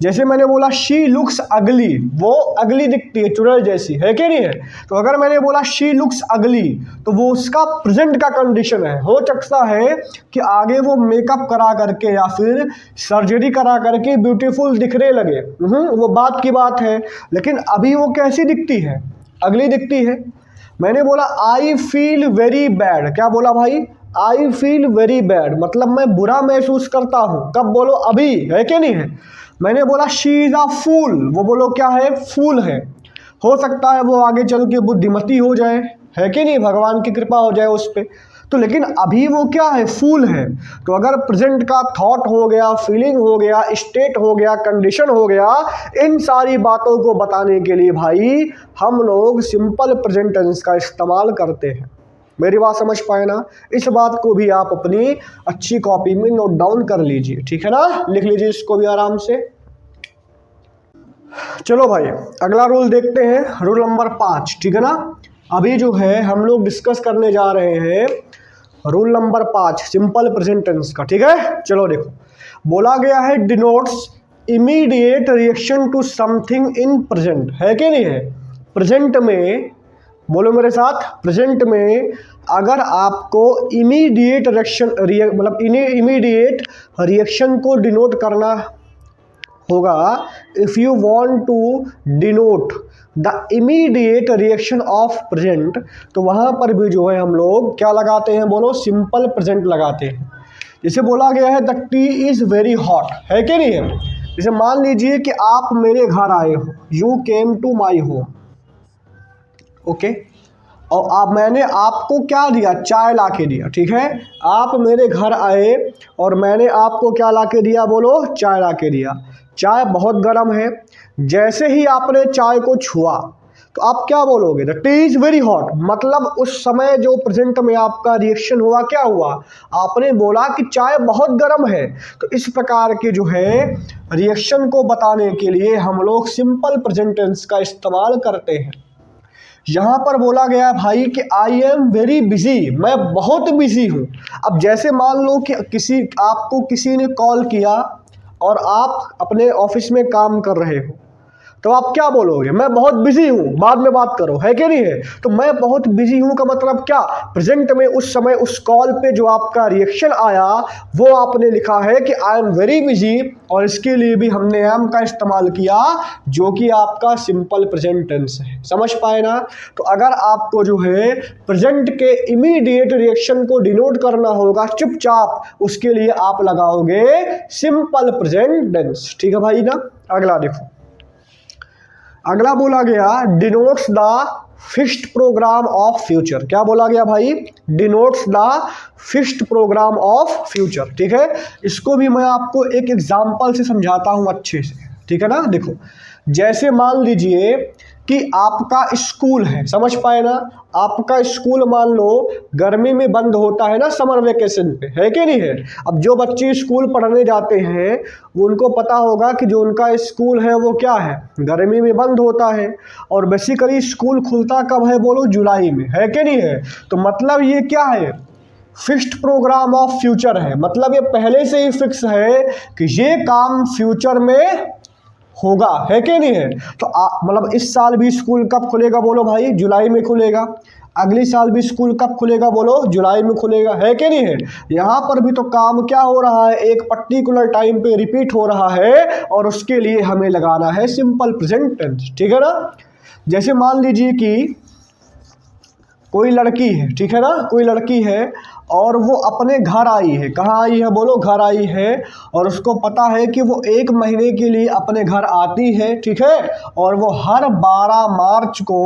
जैसे मैंने बोला शी लुक्स अगली, वो अगली दिखती है, चुड़ैल जैसी, है कि नहीं है। तो अगर मैंने बोला शी लुक्स अगली, तो वो उसका प्रेजेंट का कंडीशन है। हो सकता है कि आगे वो मेकअप करा करके या फिर सर्जरी करा करके ब्यूटीफुल दिखने लगे, वो बात की बात है, लेकिन अभी वो कैसी दिखती है, अगली दिखती है। मैंने बोला आई फील वेरी बैड, क्या बोला भाई, आई फील वेरी बैड, मतलब मैं बुरा महसूस करता हूँ, कब बोलो, अभी, है कि नहीं है। मैंने बोला शी इज अ फूल, वो बोलो क्या है, फूल है। हो सकता है वो आगे चल के बुद्धिमती हो जाए, है कि नहीं, भगवान की कृपा हो जाए उस पर। तो लेकिन अभी वो क्या है, फूल है। तो अगर प्रेजेंट का थॉट हो गया, फीलिंग हो गया, स्टेट हो गया, कंडीशन हो गया, इन सारी बातों को बताने के लिए भाई हम लोग सिंपल प्रेजेंट टेंस का इस्तेमाल करते हैं। मेरी बात समझ पाए ना? इस बात को भी आप अपनी अच्छी कॉपी में नोट डाउन कर लीजिए, ठीक है ना? लिख लीजिए इसको भी आराम से। चलो भाई अगला रूल देखते हैं, रूल नंबर 5, ठीक है ना? अभी जो है हम लोग डिस्कस करने जा रहे हैं rule number 5 simple present tense का, ठीक है? चलो देखो, बोला गया है denotes immediate reaction to something in present, है कि नहीं है? प्रेजेंट में, बोलो मेरे साथ, प्रेजेंट में अगर आपको इमीडिएट रिएक्शन मतलब इमीडिएट रिएक्शन को डिनोट करना होगा, if you want to denote the immediate reaction of present, तो वहां पर भी जो है हम लोग क्या लगाते हैं, बोलो, सिंपल प्रेजेंट लगाते हैं। जैसे बोला गया है the T is very hot, है कि नहीं है? जैसे मान लीजिए कि आप मेरे घर आए हो, you came to my home, okay, और मैंने आपको क्या दिया, चाय ला के दिया, ठीक है? आप मेरे घर आए और मैंने आपको क्या ला के दिया, बोलो, चाय ला के दिया। चाय बहुत गर्म है, जैसे ही आपने चाय को छुआ तो आप क्या बोलोगे, the T is very hot, मतलब उस समय जो प्रेजेंट में आपका रिएक्शन हुआ, क्या हुआ, आपने बोला कि चाय बहुत गर्म है। तो इस प्रकार के जो है रिएक्शन को बताने के लिए हम लोग सिंपल प्रेजेंट टेंस का इस्तेमाल करते हैं। यहाँ पर बोला गया भाई कि आई एम वेरी बिजी, मैं बहुत बिजी हूँ। अब जैसे मान लो कि आपको किसी ने कॉल किया और आप अपने ऑफिस में काम कर रहे हो, तो आप क्या बोलोगे, मैं बहुत बिजी हूँ, बाद में बात करो, है कि नहीं है? तो मैं बहुत बिजी हूँ का मतलब क्या, प्रेजेंट में उस समय उस कॉल पे जो आपका रिएक्शन आया वो आपने लिखा है कि आई एम वेरी बिजी, और इसके लिए भी हमने एम का इस्तेमाल किया जो कि आपका सिंपल प्रेजेंट टेंस है। समझ पाए ना? तो अगर आपको जो है प्रेजेंट के इमीडिएट रिएक्शन को डिनोट करना होगा चुपचाप, उसके लिए आप लगाओगे सिंपल प्रेजेंट टेंस, ठीक है भाई ना? अगला देखो, अगला बोला गया denotes the fixed programme of future. क्या बोला गया भाई, denotes the fixed programme of future, ठीक है? इसको भी मैं आपको एक एग्जांपल से समझाता हूं अच्छे से, ठीक है ना? देखो, जैसे मान लीजिए कि आपका स्कूल है, समझ पाए ना? आपका स्कूल मान लो गर्मी में बंद होता है ना, समर वेकेशन पे, है कि नहीं है? अब जो बच्चे स्कूल पढ़ने जाते हैं वो उनको पता होगा कि जो उनका स्कूल है वो क्या है, गर्मी में बंद होता है। और बेसिकली स्कूल खुलता कब है, बोलो, जुलाई में, है कि नहीं है? तो मतलब ये क्या है, फिक्स्ड प्रोग्राम ऑफ फ्यूचर है, मतलब ये पहले से ही फिक्स है कि ये काम फ्यूचर में होगा, है कि नहीं है? तो मतलब इस साल भी स्कूल कब खुलेगा, बोलो भाई, जुलाई में खुलेगा। अगली साल भी स्कूल कब खुलेगा, बोलो, जुलाई में खुलेगा, है कि नहीं है? यहाँ पर भी तो काम क्या हो रहा है, एक पर्टिकुलर टाइम पे रिपीट हो रहा है, और उसके लिए हमें लगाना है सिंपल प्रेजेंट टेंस, ठीक है ना? जैसे मान लीजिए कि कोई लड़की है, ठीक है ना, कोई लड़की है और वो अपने घर आई है, कहाँ आई है, बोलो, घर आई है, और उसको पता है कि वो 1 महीने के लिए अपने घर आती है, ठीक है? और वो हर 12 मार्च को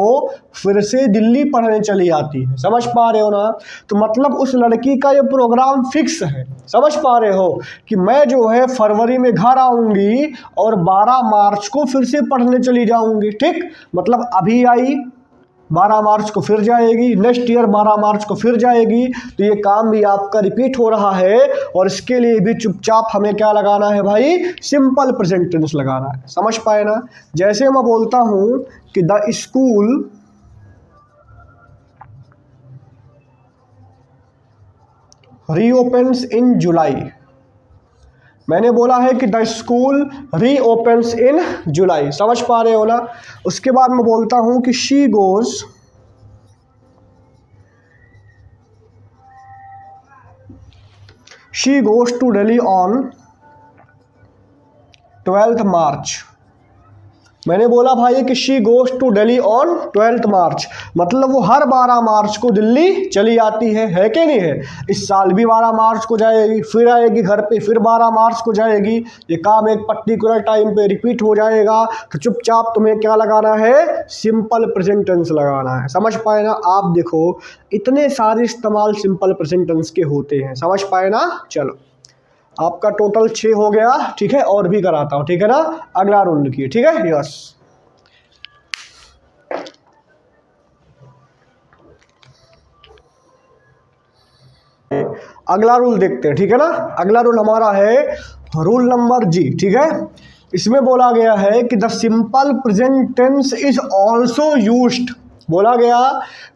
फिर से दिल्ली पढ़ने चली आती है। समझ पा रहे हो ना? तो मतलब उस लड़की का ये प्रोग्राम फिक्स है। समझ पा रहे हो कि मैं जो है फरवरी में घर आऊँगी और 12 मार्च को फिर से पढ़ने चली जाऊँगी, ठीक? मतलब अभी आई, 12 मार्च को फिर जाएगी, नेक्स्ट ईयर 12 मार्च को फिर जाएगी। तो ये काम भी आपका रिपीट हो रहा है, और इसके लिए भी चुपचाप हमें क्या लगाना है भाई, सिंपल प्रेजेंट टेंस लगाना है। समझ पाए ना? जैसे मैं बोलता हूं कि द स्कूल रीओपन्स इन जुलाई, मैंने बोला है कि द स्कूल रीओपन्स इन जुलाई, समझ पा रहे हो ना? उसके बाद मैं बोलता हूं कि she goes to Delhi on 12th March. मैंने बोला भाई कि she goes to Delhi on 12th March, मतलब वो हर 12 मार्च को दिल्ली चली आती है कि नहीं है? इस साल भी 12 मार्च को जाएगी, फिर आएगी घर पे, फिर 12 मार्च को जाएगी। ये काम एक पर्टिकुलर टाइम पे रिपीट हो जाएगा। तो चुपचाप तुम्हें क्या लगाना है, सिंपल प्रेजेंट टेंस लगाना है। समझ पाए ना? आप देखो इतने सारे इस्तेमाल सिंपल प्रेजेंट टेंस के होते हैं। समझ पाए ना? चलो, आपका टोटल 6 हो गया, ठीक है? और भी कराता हूँ, ठीक है ना? अगला रूल लिखिए, ठीक है? यस, अगला रूल देखते हैं, ठीक है ना। अगला रूल हमारा है रूल नंबर जी, ठीक है। इसमें बोला गया है कि the simple present tense is also used, बोला गया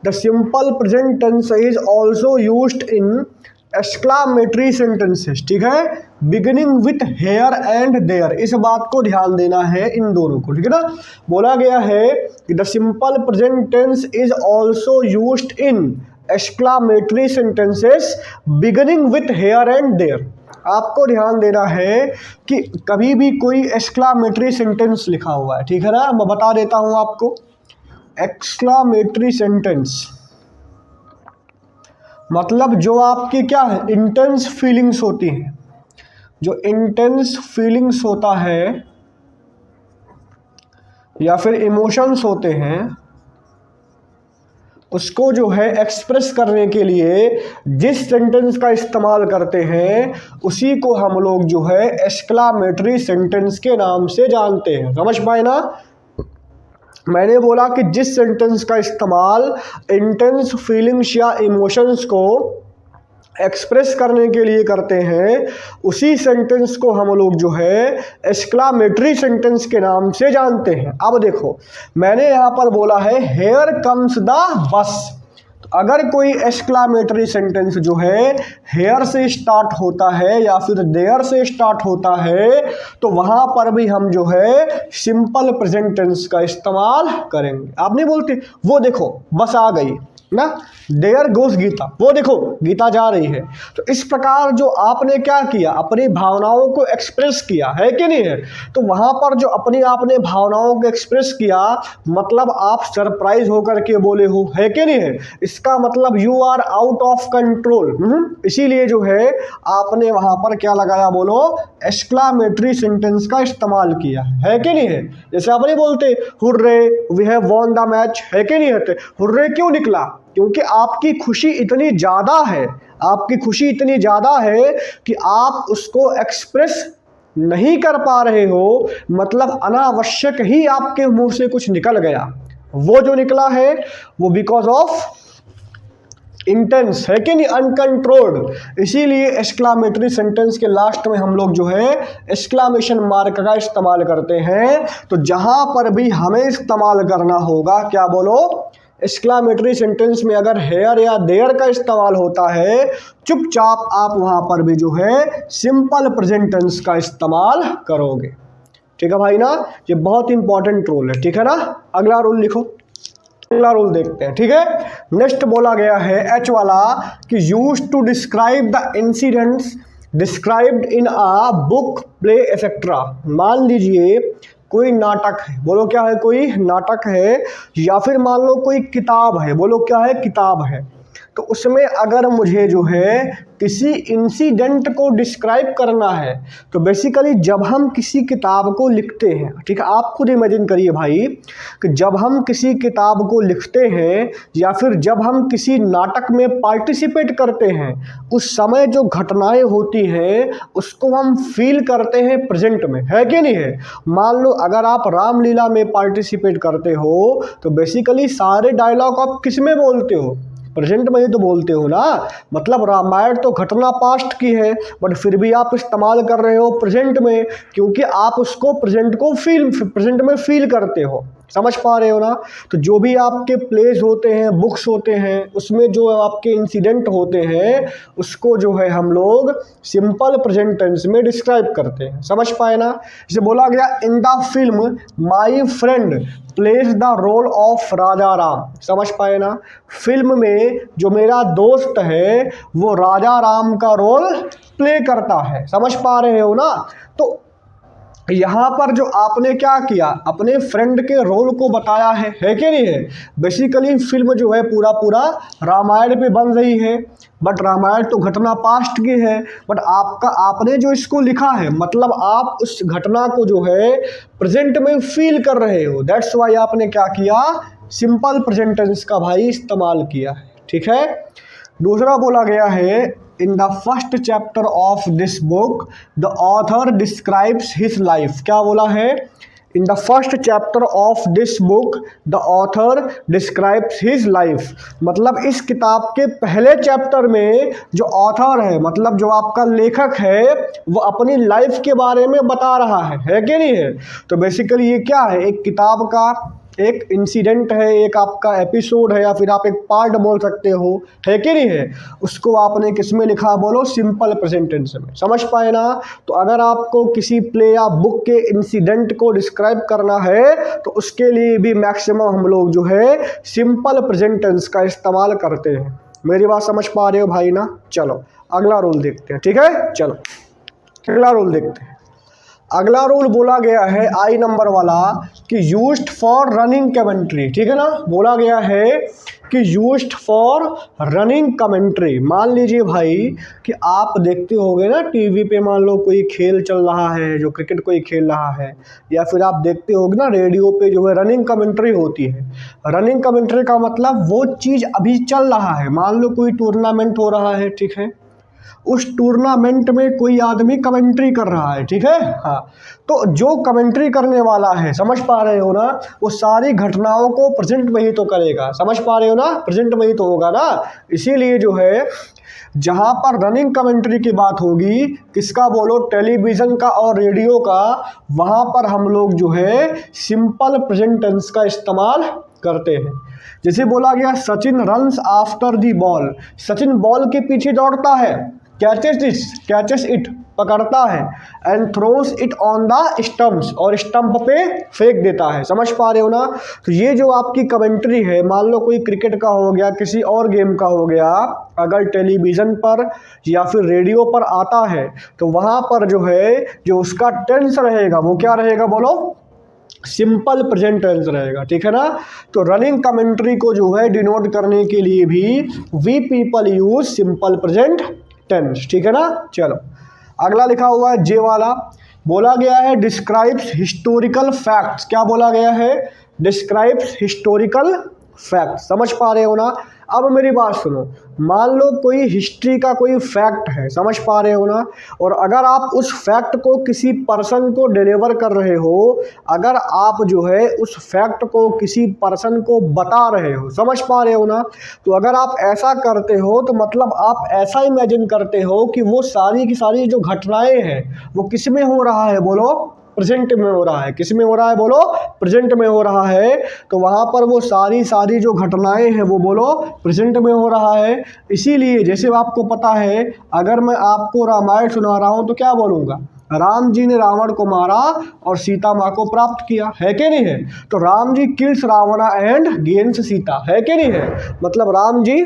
the simple present tense is also used in exclamatory sentences, ठीक है, beginning with here and there. इस बात को ध्यान देना है इन दोनों को, ठीक है ना। बोला गया है कि the simple present tense is also used in exclamatory sentences beginning with here and there. आपको ध्यान देना है कि कभी भी कोई एक्सक्लामेटरी सेंटेंस लिखा हुआ है, ठीक है ना, मैं बता देता हूं आपको। एक्सक्लामेटरी सेंटेंस मतलब जो आपकी क्या है, इंटेंस फीलिंग्स होती हैं, जो इंटेंस फीलिंग्स होता है या फिर इमोशंस होते हैं, उसको जो है एक्सप्रेस करने के लिए जिस सेंटेंस का इस्तेमाल करते हैं उसी को हम लोग जो है एक्सक्लामेटरी सेंटेंस के नाम से जानते हैं। समझ पाए ना। मैंने बोला कि जिस सेंटेंस का इस्तेमाल इंटेंस फीलिंग्स या इमोशंस को एक्सप्रेस करने के लिए करते हैं उसी सेंटेंस को हम लोग जो है एक्सक्लामेटरी सेंटेंस के नाम से जानते हैं। अब देखो मैंने यहाँ पर बोला है हेयर कम्स द बस, तो अगर कोई एक्सक्लामेटरी सेंटेंस जो है हेयर से स्टार्ट होता है या फिर देयर से स्टार्ट होता है तो वहाँ पर भी हम जो है सिंपल प्रेजेंट टेंस का इस्तेमाल करेंगे। आप नहीं बोलते वो देखो बस आ गई ना, देयर गोस गीता, वो देखो गीता जा रही है। तो इस प्रकार जो आपने क्या किया, अपनी भावनाओं को एक्सप्रेस किया है कि नहीं है। तो वहां पर जो अपनी आपने भावनाओं को एक्सप्रेस किया मतलब आप सरप्राइज होकर के बोले हो, है कि नहीं है। इसका मतलब you are out of control. इसीलिए जो है आपने वहां पर क्या लगाया, बोलो एक्सक्लामेटरी सेंटेंस का इस्तेमाल किया है कि नहीं है। जैसे आप नहीं बोलते hurray we have won the match, है कि नहीं है। हुर्रे क्यों निकला, क्योंकि आपकी खुशी इतनी ज़्यादा है, आपकी खुशी इतनी ज़्यादा है कि आप उसको एक्सप्रेस नहीं कर पा रहे हो, मतलब अनावश्यक ही आपके मुंह से कुछ निकल गया। वो जो निकला है वो बिकॉज ऑफ इंटेंस, है कि नहीं, अनकंट्रोल्ड। इसीलिए एक्सक्लामेटरी सेंटेंस के लास्ट में हम लोग जो है एक्सक्लामेशन मार्क का इस्तेमाल करते हैं। तो जहां पर भी हमें इस्तेमाल करना होगा क्या, बोलो एक्सक्लामेटरी सेंटेंस में अगर हेयर या देयर का इस्तेमाल होता है चुपचाप आप वहां पर भी जो है सिंपल प्रेजेंट टेंस का इस्तेमाल करोगे। ठीक है भाई ना, ये बहुत इंपॉर्टेंट रूल है, ठीक है ना। अगला रूल लिखो, अगला रूल देखते हैं, ठीक है। नेक्स्ट बोला गया है एच वाला कि use to describe the incidents described in a book play etcetera. मान लीजिए कोई नाटक है, बोलो क्या है, कोई नाटक है, या फिर मान लो कोई किताब है, बोलो क्या है, किताब है। तो उसमें अगर मुझे जो है किसी इंसिडेंट को डिस्क्राइब करना है तो बेसिकली जब हम किसी किताब को लिखते हैं, ठीक है, आप खुद इमेजिन करिए भाई कि जब हम किसी किताब को लिखते हैं या फिर जब हम किसी नाटक में पार्टिसिपेट करते हैं उस समय जो घटनाएं होती हैं उसको हम फील करते हैं प्रेजेंट में, है कि नहीं है। मान लो अगर आप रामलीला में पार्टिसिपेट करते हो तो बेसिकली सारे डायलॉग आप किस में बोलते हो, प्रेजेंट में ही तो बोलते हो ना। मतलब रामायण तो घटना पास्ट की है बट फिर भी आप इस्तेमाल कर रहे हो प्रेजेंट में, क्योंकि आप उसको प्रेजेंट में फील करते हो। समझ पा रहे हो ना। तो जो भी आपके प्लेज होते हैं, बुक्स होते हैं, उसमें जो आपके इंसिडेंट होते हैं उसको जो है हम लोग सिंपल प्रेजेंट टेंस में डिस्क्राइब करते हैं। समझ पाए ना। जैसे बोला गया in the film my friend plays the role of Raja Ram. समझ पाए ना, फिल्म में जो मेरा दोस्त है वो राजा राम का रोल प्ले करता है। समझ पा रहे हो ना। तो यहाँ पर जो आपने क्या किया, अपने फ्रेंड के रोल को बताया है कि नहीं है। बेसिकली फिल्म जो है पूरा रामायण पे बन रही है बट रामायण तो घटना पास्ट की है, बट आपने जो इसको लिखा है मतलब आप उस घटना को जो है प्रेजेंट में फील कर रहे हो। दैट्स वाई आपने क्या किया, सिंपल प्रेजेंट टेंस का भाई इस्तेमाल किया है। ठीक है। दूसरा बोला गया है in the first chapter of this book the author describes his life. क्या बोला है, in the first chapter of this book the author describes his life. मतलब इस किताब के पहले चैप्टर में जो ऑथर है, मतलब जो आपका लेखक है, वो अपनी लाइफ के बारे में बता रहा है कि नहीं है। तो बेसिकली ये क्या है, एक किताब का एक इंसिडेंट है, एक आपका एपिसोड है, या फिर आप एक पार्ट बोल सकते हो, है कि नहीं है। उसको आपने किस में लिखा, बोलो सिंपल प्रेजेंट टेंस में। समझ पाए ना। तो अगर आपको किसी प्ले या बुक के इंसिडेंट को डिस्क्राइब करना है तो उसके लिए भी मैक्सिमम हम लोग जो है सिंपल प्रेजेंट टेंस का इस्तेमाल करते हैं। मेरी बात समझ पा रहे हो भाई ना। चलो अगला रूल देखते हैं, ठीक है। चलो अगला रूल देखते हैं। अगला रूल बोला गया है आई नंबर वाला कि यूज्ड फॉर रनिंग कमेंट्री, ठीक है ना। बोला गया है कि यूज्ड फॉर रनिंग कमेंट्री। मान लीजिए भाई कि आप देखते होंगे ना टीवी पे, मान लो कोई खेल चल रहा है, जो क्रिकेट कोई खेल रहा है, या फिर आप देखते होगे ना रेडियो पे जो है रनिंग कमेंट्री होती है। रनिंग कमेंट्री का मतलब वो चीज़ अभी चल रहा है। मान लो कोई टूर्नामेंट हो रहा है, ठीक है, उस टूर्नामेंट में कोई आदमी कमेंट्री कर रहा है, ठीक है। हाँ, तो जो कमेंट्री करने वाला है, समझ पा रहे हो ना, वो सारी घटनाओं को प्रेजेंट में ही तो करेगा। समझ पा रहे हो ना, प्रेजेंट में ही तो होगा ना। इसीलिए जो है जहाँ पर रनिंग कमेंट्री की बात होगी, किसका बोलो, टेलीविज़न का और रेडियो का, वहाँ पर हम लोग जो है सिंपल प्रेजेंट टेंस का इस्तेमाल करते हैं। जैसे बोला गया Sachin runs after the ball, Sachin ball के पीछे दौड़ता है, कैचेस इट पकड़ता है, and throws it on the stumps, और स्टंप पे फेंक देता है। समझ पा रहे हो ना। तो ये जो आपकी कमेंट्री है, मान लो कोई क्रिकेट का हो गया, किसी और गेम का हो गया, अगर टेलीविज़न पर या फिर रेडियो पर आता है तो वहाँ पर जो है जो उसका टेंस रहेगा वो क्या रहेगा, बोलो सिंपल प्रेजेंट टेंस रहेगा, ठीक है ना। तो रनिंग कमेंट्री को जो है डिनोट करने के लिए भी we people use simple present tense, ठीक है ना। चलो अगला लिखा हुआ है जे वाला। बोला गया है डिस्क्राइब्स हिस्टोरिकल फैक्ट्स। क्या बोला गया है, डिस्क्राइब्स हिस्टोरिकल फैक्ट। समझ पा रहे हो ना। अब मेरी बात सुनो, मान लो कोई हिस्ट्री का कोई फैक्ट है, समझ पा रहे हो ना, और अगर आप उस फैक्ट को किसी पर्सन को डिलीवर कर रहे हो, अगर आप जो है उस फैक्ट को किसी पर्सन को बता रहे हो, समझ पा रहे हो ना, तो अगर आप ऐसा करते हो तो मतलब आप ऐसा इमेजिन करते हो कि वो सारी की सारी जो घटनाएं हैं वो किस में हो रहा है, बोलो प्रेजेंट में हो रहा है। किस में हो रहा है, बोलो प्रेजेंट में हो रहा है। तो वहाँ पर वो सारी जो घटनाएं हैं वो बोलो प्रेजेंट में हो रहा है। इसीलिए जैसे आपको पता है, अगर मैं आपको रामायण सुना रहा हूँ तो क्या बोलूँगा, राम जी ने रावण को मारा और सीता माँ को प्राप्त किया, है कि नहीं है। तो Ram ji kills Rawna and gains Sita, है कि नहीं है। मतलब राम जी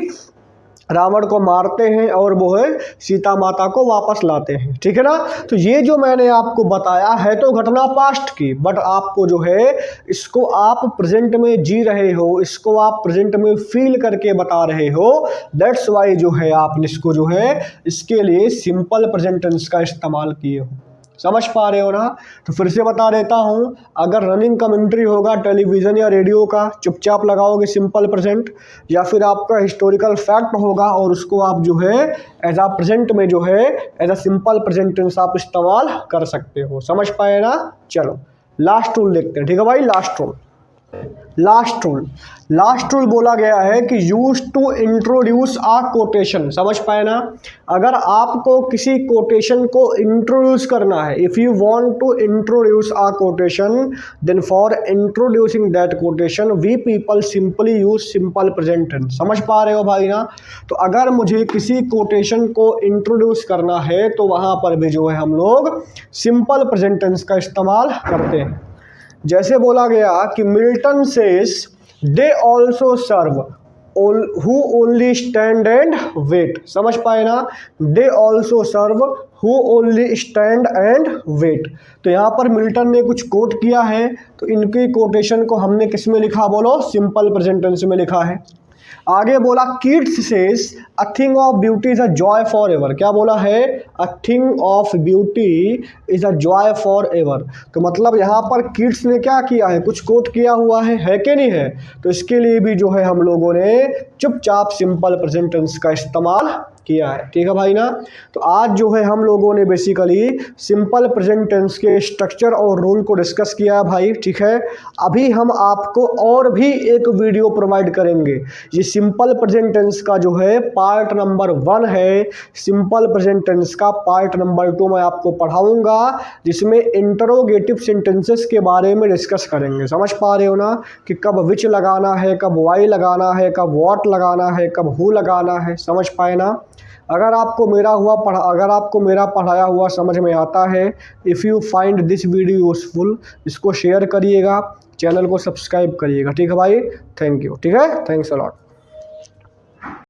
रावण को मारते हैं और वो है सीता माता को वापस लाते हैं, ठीक है ना। तो ये जो मैंने आपको बताया है तो घटना पास्ट की, बट आपको जो है इसको आप प्रेजेंट में जी रहे हो, इसको आप प्रेजेंट में फील करके बता रहे हो। दैट्स वाई जो है आपने इसको जो है इसके लिए सिंपल प्रेजेंट टेंस का इस्तेमाल किए हो। समझ पा रहे हो ना। तो फिर से बता देता हूँ, अगर रनिंग कमेंट्री होगा टेलीविज़न या रेडियो का, चुपचाप लगाओगे सिंपल प्रेजेंट, या फिर आपका हिस्टोरिकल फैक्ट होगा और उसको आप जो है एज आ प्रेजेंट में जो है एज आ सिंपल प्रेजेंट टेंस आप इस्तेमाल कर सकते हो। समझ पाए ना। चलो लास्ट रूल देखते हैं, ठीक है भाई। लास्ट रूल बोला गया है कि use to introduce a quotation. समझ पाए ना। अगर आपको किसी कोटेशन को इंट्रोड्यूस करना है, if you want to introduce a quotation, then for introducing that quotation we people simply use simple present tense. समझ पा रहे हो भाई ना। तो अगर मुझे किसी कोटेशन को इंट्रोड्यूस करना है तो वहाँ पर भी जो है हम लोग सिंपल प्रेजेंट टेंस का इस्तेमाल करते हैं। जैसे बोला गया कि Milton says they also serve who only stand and wait. समझ पाए ना। They also serve who only stand and wait. तो यहाँ पर मिल्टन ने कुछ कोट किया है, तो इनकी कोटेशन को हमने किस में लिखा, बोलो सिंपल प्रेजेंट टेंस में लिखा है। आगे बोला kids says a thing of beauty is a joy for ever. क्या बोला है, a thing of beauty is a joy for ever. तो मतलब यहाँ पर किड्स ने क्या किया है, कुछ कोट किया हुआ है कि नहीं है। तो इसके लिए भी जो है हम लोगों ने चुपचाप सिंपल प्रेजेंट टेंस का इस्तेमाल किया है। ठीक है भाई ना। तो आज जो है हम लोगों ने बेसिकली सिंपल प्रेजेंट टेंस के स्ट्रक्चर और रूल को डिस्कस किया है भाई। ठीक है, अभी हम आपको और भी एक वीडियो प्रोवाइड करेंगे। ये सिंपल प्रेजेंट टेंस का जो है पार्ट नंबर 1 है, सिंपल प्रेजेंट टेंस का पार्ट नंबर 2 मैं आपको पढ़ाऊंगा, जिसमें इंटरोगेटिव सेंटेंसेस के बारे में डिस्कस करेंगे। समझ पा रहे हो ना कि कब विच लगाना है, कब वाई लगाना है, कब व्हाट लगाना है, कब हु लगाना है। समझ पाए ना। अगर आपको मेरा पढ़ाया हुआ समझ में आता है, if you find this video useful, इसको शेयर करिएगा, चैनल को सब्सक्राइब करिएगा। ठीक है भाई, थैंक यू। ठीक है, थैंक्स अ लॉट।